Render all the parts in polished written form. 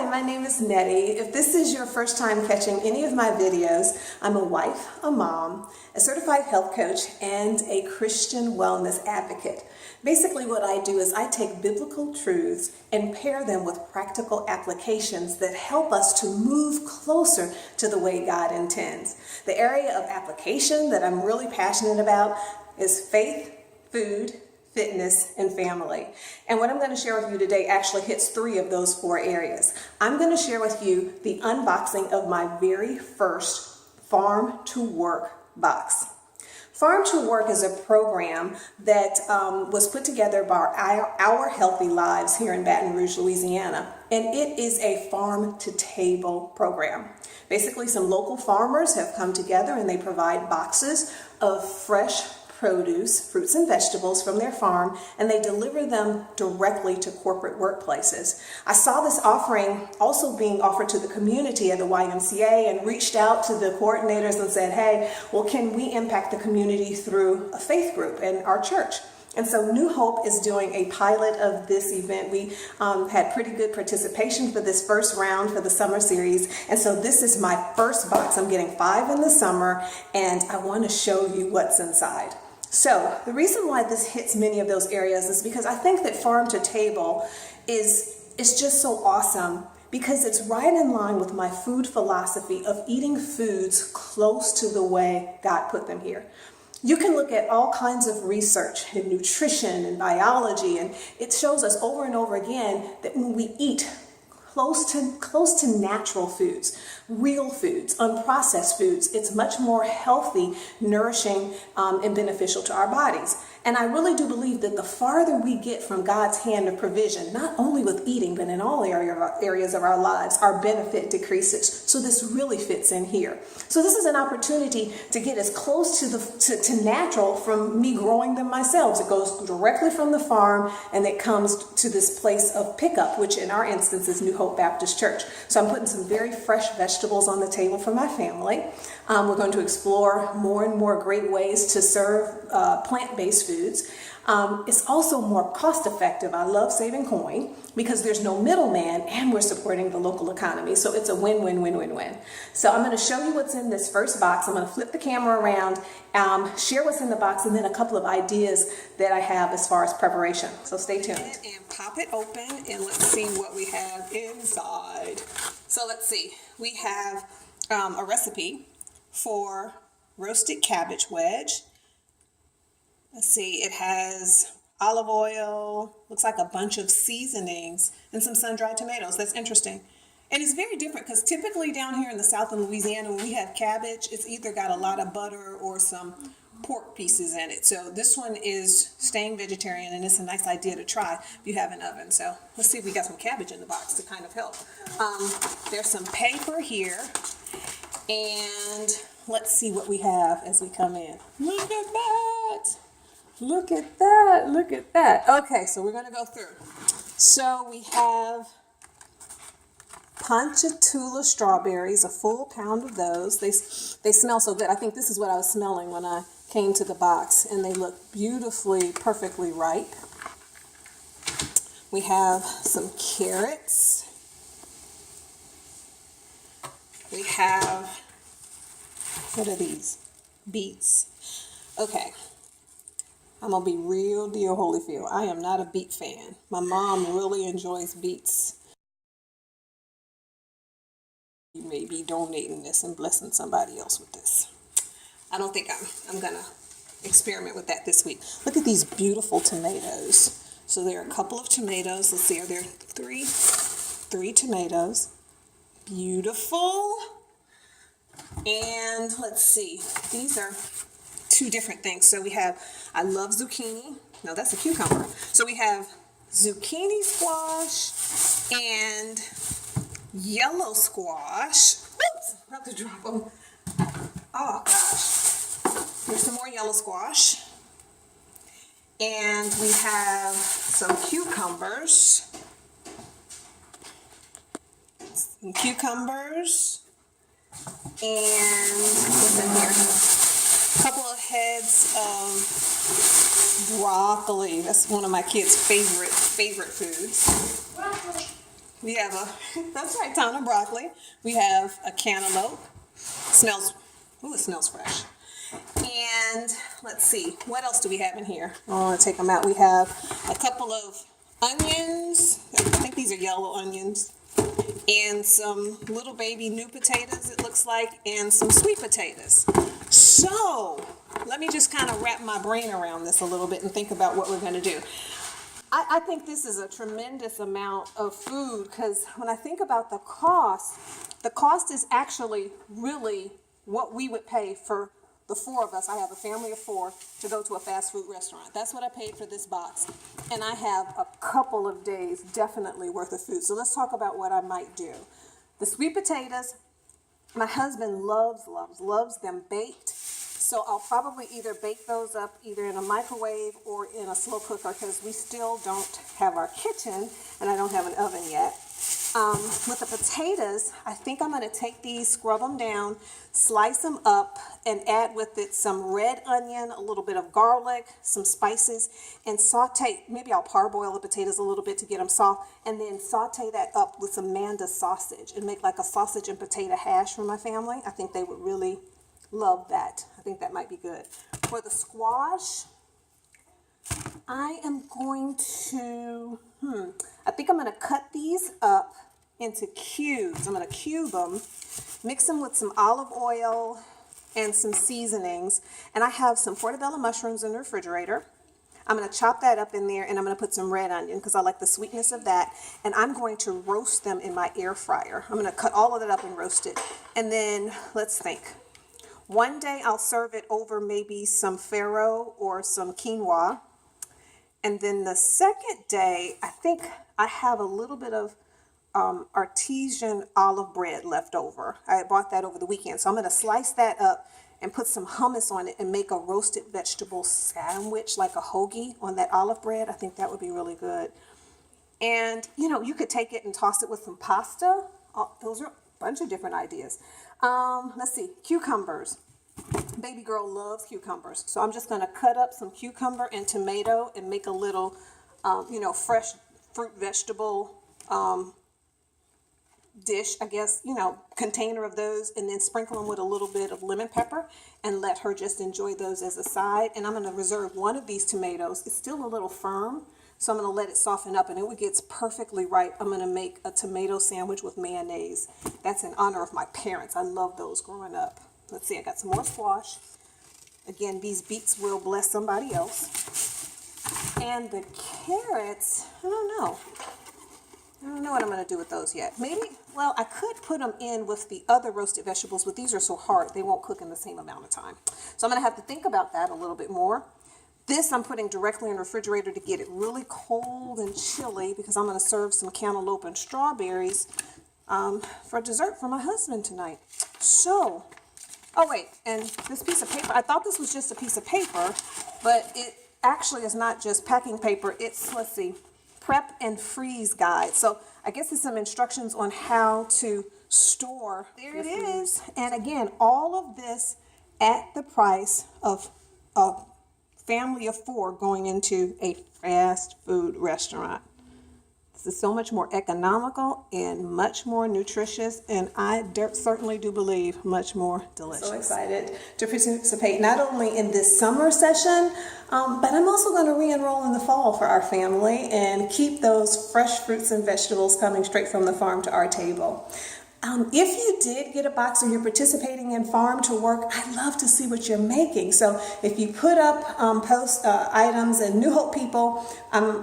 my name is Nettie. If this is your first time catching any of my videos, I'm a wife, a mom, a certified health coach, and a Christian wellness advocate. Basically what I do is I take biblical truths and pair them with practical applications that help us to move closer to the way God intends. The area of application that I'm really passionate about is faith, food, fitness, and family. And what I'm going to share with you today actually hits 3 of those 4 areas. I'm going to share with you the unboxing of my very first Farm to Work box. Farm to Work is a program that was put together by Our Healthy Lives here in Baton Rouge, Louisiana. And it is a farm to table program. Basically, some local farmers have come together and they provide boxes of fresh produce, fruits and vegetables from their farm, and they deliver them directly to corporate workplaces. I saw this offering also being offered to the community at the YMCA and reached out to the coordinators and said, hey, well, can we impact the community through a faith group in our church? And so New Hope is doing a pilot of this event. We had pretty good participation for this first round for the summer series. And so this is my first box. I'm getting 5 in the summer, and I want to show you what's inside. So the reason why this hits many of those areas is because I think that farm to table is just so awesome, because it's right in line with my food philosophy of eating foods close to the way God put them here. You can look at all kinds of research in nutrition and biology, and it shows us over and over again that when we eat close to natural foods, real foods, unprocessed foods, it's much more healthy, nourishing, and beneficial to our bodies. And I really do believe that the farther we get from God's hand of provision, not only with eating, but in all areas of our lives, our benefit decreases. So this really fits in here. So this is an opportunity to get as close to natural from me growing them myself. It goes directly from the farm and it comes to this place of pickup, which in our instance is New Hope Baptist Church. So I'm putting some very fresh vegetables on the table for my family. We're going to explore more and more great ways to serve plant-based foods. It's also more cost effective. I love saving coin because there's no middleman and we're supporting the local economy. So it's a win-win-win-win-win. So I'm going to show you what's in this first box. I'm going to flip the camera around, share what's in the box, and then a couple of ideas that I have as far as preparation. So stay tuned. And pop it open and let's see what we have inside. So let's see. We have a recipe for roasted cabbage wedge. Let's see, it has olive oil, looks like a bunch of seasonings, and some sun-dried tomatoes. That's interesting. And it's very different because typically down here in the south of Louisiana, when we have cabbage, it's either got a lot of butter or some pork pieces in it. So this one is staying vegetarian, and it's a nice idea to try if you have an oven. So let's see if we got some cabbage in the box to kind of help. There's some paper here, and let's see what we have as we come in. Look at that! Look at that, look at that. Okay, so we're gonna go through. So we have Ponchatoula strawberries, a full pound of those. They smell so good. I think this is what I was smelling when I came to the box, and they look beautifully, perfectly ripe. We have some carrots. We have, what are these? Beets. Okay. I'm going to be real deal Holyfield. I am not a beet fan. My mom really enjoys beets. You may be donating this and blessing somebody else with this. I don't think I'm going to experiment with that this week. Look at these beautiful tomatoes. So there are a couple of tomatoes. Let's see, are there three tomatoes? Beautiful. And let's see, these are 2 different things. So we have, I love zucchini. No, that's a cucumber. So we have zucchini squash and yellow squash. Oops, I have to drop them. Oh gosh. There's some more yellow squash. And we have some cucumbers. Some cucumbers. And what's in here? A couple of heads of broccoli. That's one of my kids' favorite foods. We have that's right, town of broccoli. We have a cantaloupe. It smells fresh. And let's see, what else do we have in here? I want to take them out. We have a couple of onions. I think these are yellow onions. And some little baby new potatoes, it looks like, and some sweet potatoes. So let me just kind of wrap my brain around this a little bit and think about what we're going to do. I think this is a tremendous amount of food, because when I think about the cost is actually really what we would pay for the four of us. I have a family of four to go to a fast food restaurant. That's what I paid for this box. And I have a couple of days definitely worth of food. So let's talk about what I might do. The sweet potatoes, my husband loves them baked. So I'll probably either bake those up either in a microwave or in a slow cooker, because we still don't have our kitchen and I don't have an oven yet. With the potatoes, I think I'm going to take these, scrub them down, slice them up, and add with it some red onion, a little bit of garlic, some spices, and saute. Maybe I'll parboil the potatoes a little bit to get them soft, and then saute that up with some Manda sausage and make like a sausage and potato hash for my family. I think they would really love that. I think that might be good. For the squash, I am going to, I think I'm going to cut these up into cubes. I'm going to cube them, mix them with some olive oil and some seasonings. And I have some portobello mushrooms in the refrigerator. I'm going to chop that up in there, and I'm going to put some red onion because I like the sweetness of that. And I'm going to roast them in my air fryer. I'm going to cut all of it up and roast it. And then let's think. One day I'll serve it over maybe some farro or some quinoa. And then the second day, I think I have a little bit of artesian olive bread left over. I bought that over the weekend. So I'm going to slice that up and put some hummus on it and make a roasted vegetable sandwich, like a hoagie on that olive bread. I think that would be really good. And, you could take it and toss it with some pasta. Those are a bunch of different ideas. Let's see, cucumbers. Baby girl loves cucumbers. So I'm just going to cut up some cucumber and tomato and make a little, fresh fruit vegetable dish, I guess, container of those, and then sprinkle them with a little bit of lemon pepper and let her just enjoy those as a side. And I'm going to reserve one of these tomatoes. It's still a little firm, so I'm going to let it soften up, and when it gets perfectly ripe, I'm going to make a tomato sandwich with mayonnaise. That's in honor of my parents. I love those growing up. Let's see, I got some more squash. Again, these beets will bless somebody else. And the carrots, I don't know what I'm going to do with those yet. I could put them in with the other roasted vegetables, but these are so hard, they won't cook in the same amount of time. So I'm going to have to think about that a little bit more. This I'm putting directly in the refrigerator to get it really cold and chilly, because I'm going to serve some cantaloupe and strawberries for dessert for my husband tonight. So, and this piece of paper, I thought this was just a piece of paper, but it actually is not just packing paper. It's, let's see, prep and freeze guide. So I guess it's some instructions on how to store. There it is. And again, all of this at the price of a family of four going into a fast food restaurant. This is so much more economical and much more nutritious, and I certainly do believe much more delicious. So excited to participate not only in this summer session, but I'm also going to re-enroll in the fall for our family and keep those fresh fruits and vegetables coming straight from the farm to our table. If you did get a box or you're participating in Farm to Work, I'd love to see what you're making. So if you put up post items and New Hope people,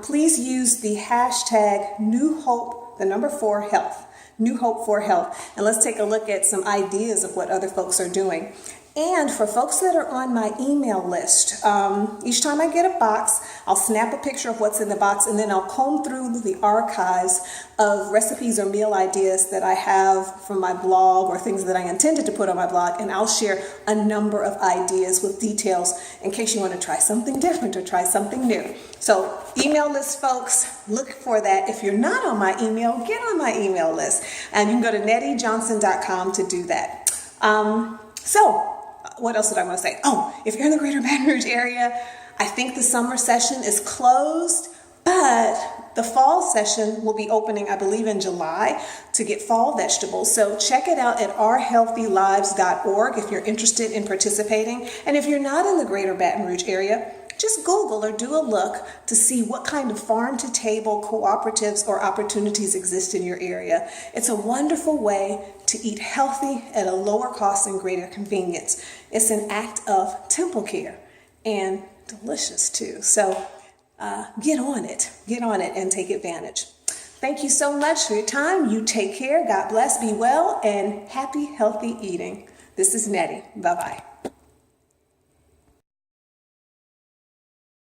please use the hashtag New Hope, the number 4 health, New Hope for Health. And let's take a look at some ideas of what other folks are doing. And for folks that are on my email list, each time I get a box, I'll snap a picture of what's in the box, and then I'll comb through the archives of recipes or meal ideas that I have from my blog or things that I intended to put on my blog, and I'll share a number of ideas with details in case you want to try something different or try something new. So email list folks, look for that. If you're not on my email, get on my email list, and you can go to nettiejohnson.com to do that. What else did I want to say? If you're in the greater Baton Rouge area, I think the summer session is closed, But the fall session will be opening, I believe, in July to get fall vegetables. So check it out at ourhealthylives.org if you're interested in participating. And if you're not in the greater Baton Rouge area, just Google or do a look to see what kind of farm-to-table cooperatives or opportunities exist in your area. It's a wonderful way to eat healthy at a lower cost and greater convenience. It's an act of temple care and delicious too. So get on it and take advantage. Thank you so much for your time. You take care. God bless, be well, and happy, healthy eating. This is Nettie. Bye-bye.